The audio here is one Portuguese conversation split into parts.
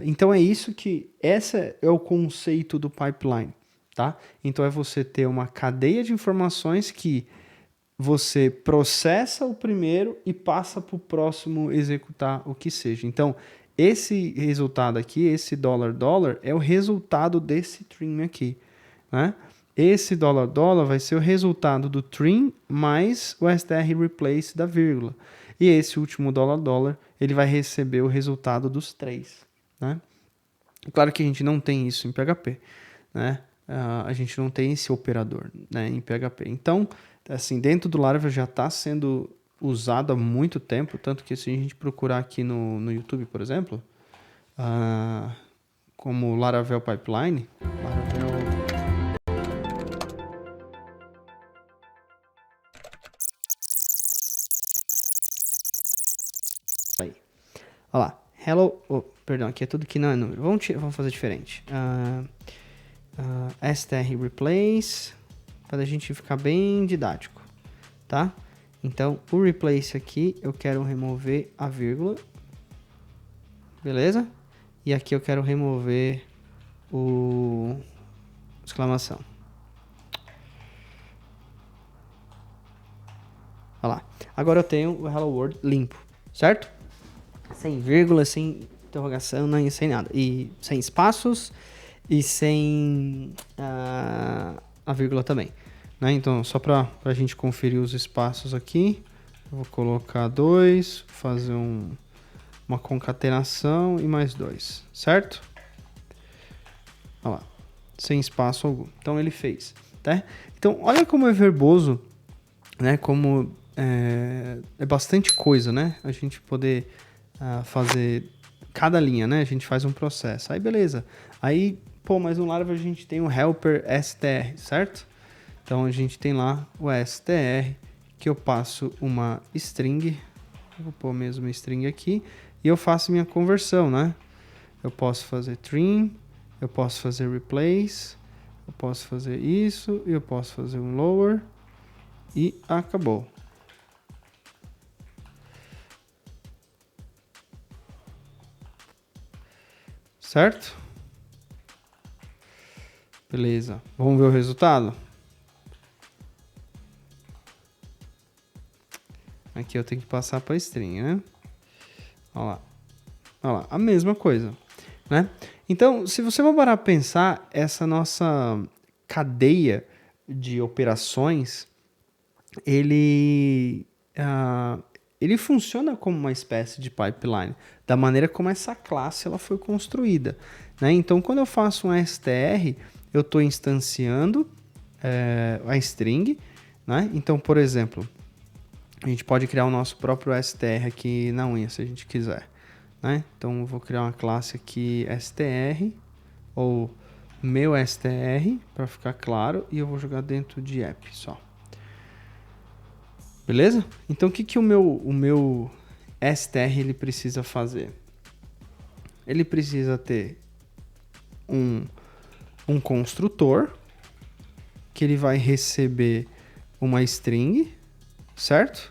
Então esse é o conceito do pipeline, tá? Então é você ter uma cadeia de informações que você processa o primeiro e passa para o próximo executar o que seja. Então, esse resultado aqui, esse dólar, é o resultado desse trim aqui, né? Esse dólar vai ser o resultado do trim mais o str replace da vírgula. E esse último dólar, ele vai receber o resultado dos três, né? Claro que a gente não tem isso em PHP, né? A gente não tem esse operador, né, em PHP. Então, assim, dentro do Laravel já está sendo usado há muito tempo, tanto que se a gente procurar aqui no YouTube, por exemplo, como Laravel Pipeline, olha lá, hello, perdão, aqui é tudo que não é número. Vamos fazer diferente. Str replace, para a gente ficar bem didático, tá? Então, o replace aqui, eu quero remover a vírgula, beleza? E aqui eu quero remover o exclamação. Olha lá. Agora eu tenho o Hello World limpo, certo? Sem vírgula, sem interrogação, nem sem nada. E sem espaços e sem a vírgula também. Né? Então, só para a gente conferir os espaços aqui, eu vou colocar 2, fazer uma concatenação e mais 2, certo? Olha lá, sem espaço algum. Então ele fez, tá? Então olha como é verboso, né? Como é bastante coisa, né? A gente poder fazer cada linha, né? A gente faz um processo. Aí beleza. Aí, pô, mas no Laravel a gente tem o helper str, certo? Então a gente tem lá o str, que eu passo uma string, vou pôr mesmo string aqui, e eu faço minha conversão, né? Eu posso fazer trim, eu posso fazer replace, eu posso fazer isso, e eu posso fazer um lower, e acabou. Certo? Beleza. Vamos ver o resultado? Aqui eu tenho que passar para string, né? Olha lá. Olha lá, a mesma coisa, né? Então, se você for parar a pensar, essa nossa cadeia de operações, ele funciona como uma espécie de pipeline, da maneira como essa classe ela foi construída, né? Então, quando eu faço um str, eu estou instanciando a string, né? Então, por exemplo, a gente pode criar o nosso próprio str aqui na unha, se a gente quiser, né? Então, eu vou criar uma classe aqui str, ou meu str, para ficar claro, e eu vou jogar dentro de app só. Beleza? Então, o que o meu str ele precisa fazer? Ele precisa ter um construtor, que ele vai receber uma string, certo?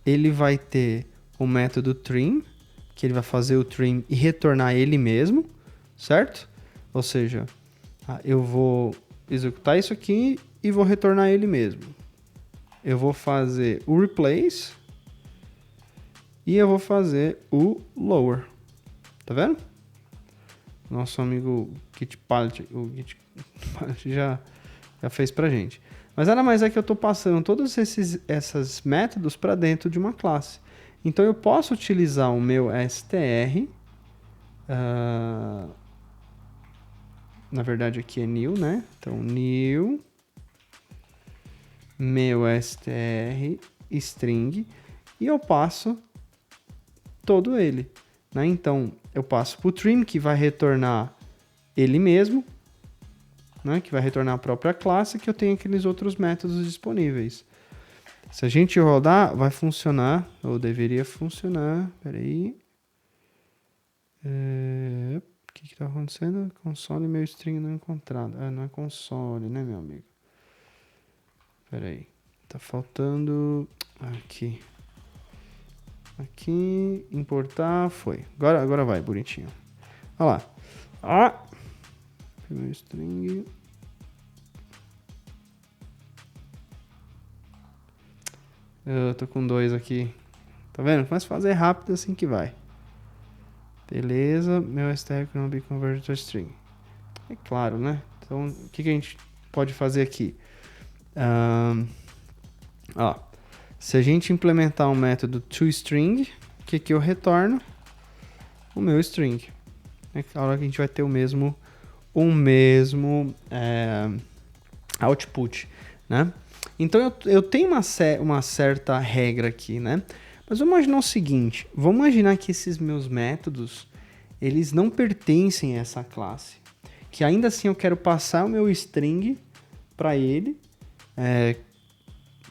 Ele vai ter o método trim, que ele vai fazer o trim e retornar ele mesmo, certo? Ou seja, eu vou executar isso aqui e vou retornar ele mesmo. Eu vou fazer o replace e eu vou fazer o lower. Tá vendo? Nosso amigo Gitpilot, o Gitpilot já fez pra gente. Mas nada mais é que eu estou passando todos esses métodos para dentro de uma classe. Então eu posso utilizar o meu str, na verdade aqui é new, né? Então new, meu str, string, e eu passo todo ele, né? Então eu passo para o trim, que vai retornar ele mesmo, né? Que vai retornar a própria classe, que eu tenho aqueles outros métodos disponíveis. Se a gente rodar, vai funcionar, ou deveria funcionar. Peraí. O que está acontecendo? Console meu string não encontrado. Não é console, né, meu amigo? Peraí. Tá faltando aqui. Aqui, importar, foi. Agora vai, bonitinho. Olha lá. Primeiro string. Eu tô com 2 aqui. Tá vendo? Começa a fazer rápido assim que vai. Beleza, meu str cannot be converted to string. É claro, né? Então, o que a gente pode fazer aqui? Se a gente implementar um método toString, o que eu retorno? O meu string. É claro que a gente vai ter o mesmo output, né? Então eu tenho uma certa regra aqui, né? Mas vamos imaginar o seguinte, vamos imaginar que esses meus métodos, eles não pertencem a essa classe, que ainda assim eu quero passar o meu string para ele,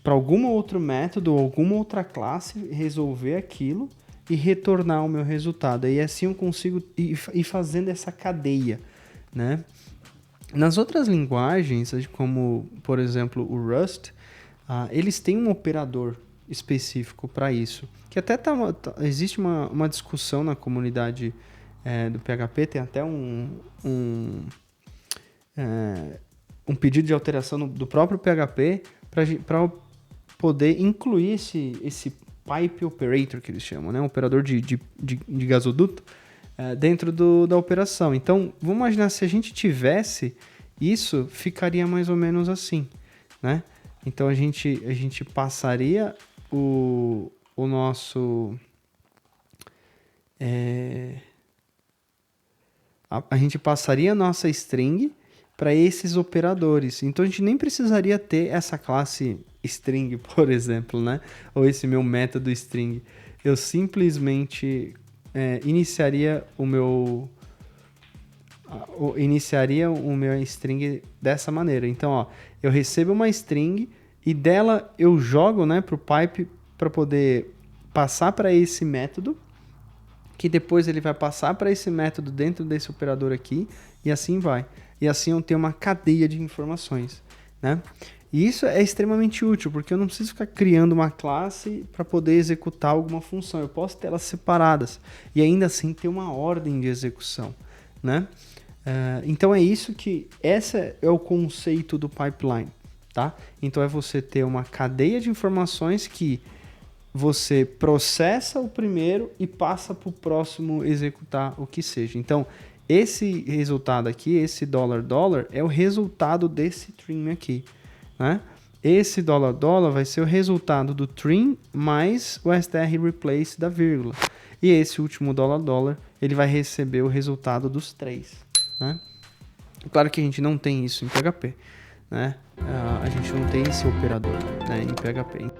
para algum outro método ou alguma outra classe resolver aquilo e retornar o meu resultado. E assim eu consigo ir fazendo essa cadeia, né? Nas outras linguagens, como por exemplo o Rust, eles têm um operador específico para isso. Que até existe uma discussão na comunidade do PHP, tem até um pedido de alteração do próprio PHP para poder incluir esse pipe operator, que eles chamam, né? Um operador de gasoduto, dentro da operação. Então, vamos imaginar se a gente tivesse isso, ficaria mais ou menos assim, né? Então, a gente passaria o nosso... a gente passaria a nossa string para esses operadores. Então, a gente nem precisaria ter essa classe string, por exemplo, né? Ou esse meu método string. Eu simplesmente iniciaria o meu string dessa maneira. Então, eu recebo uma string e dela eu jogo, né, para o pipe para poder passar para esse método, que depois ele vai passar para esse método dentro desse operador aqui, e assim vai. E assim eu tenho uma cadeia de informações, né? E isso é extremamente útil, porque eu não preciso ficar criando uma classe para poder executar alguma função. Eu posso ter elas separadas e ainda assim ter uma ordem de execução, né? Então é isso esse é o conceito do pipeline, tá? Então é você ter uma cadeia de informações que você processa o primeiro e passa para o próximo executar o que seja. Então, esse resultado aqui, esse $, é o resultado desse trim aqui, né? Esse $, vai ser o resultado do trim mais o str replace da vírgula. E esse último $, ele vai receber o resultado dos 3, né? Claro que a gente não tem isso em PHP, né? A gente não tem esse operador, né, em PHP.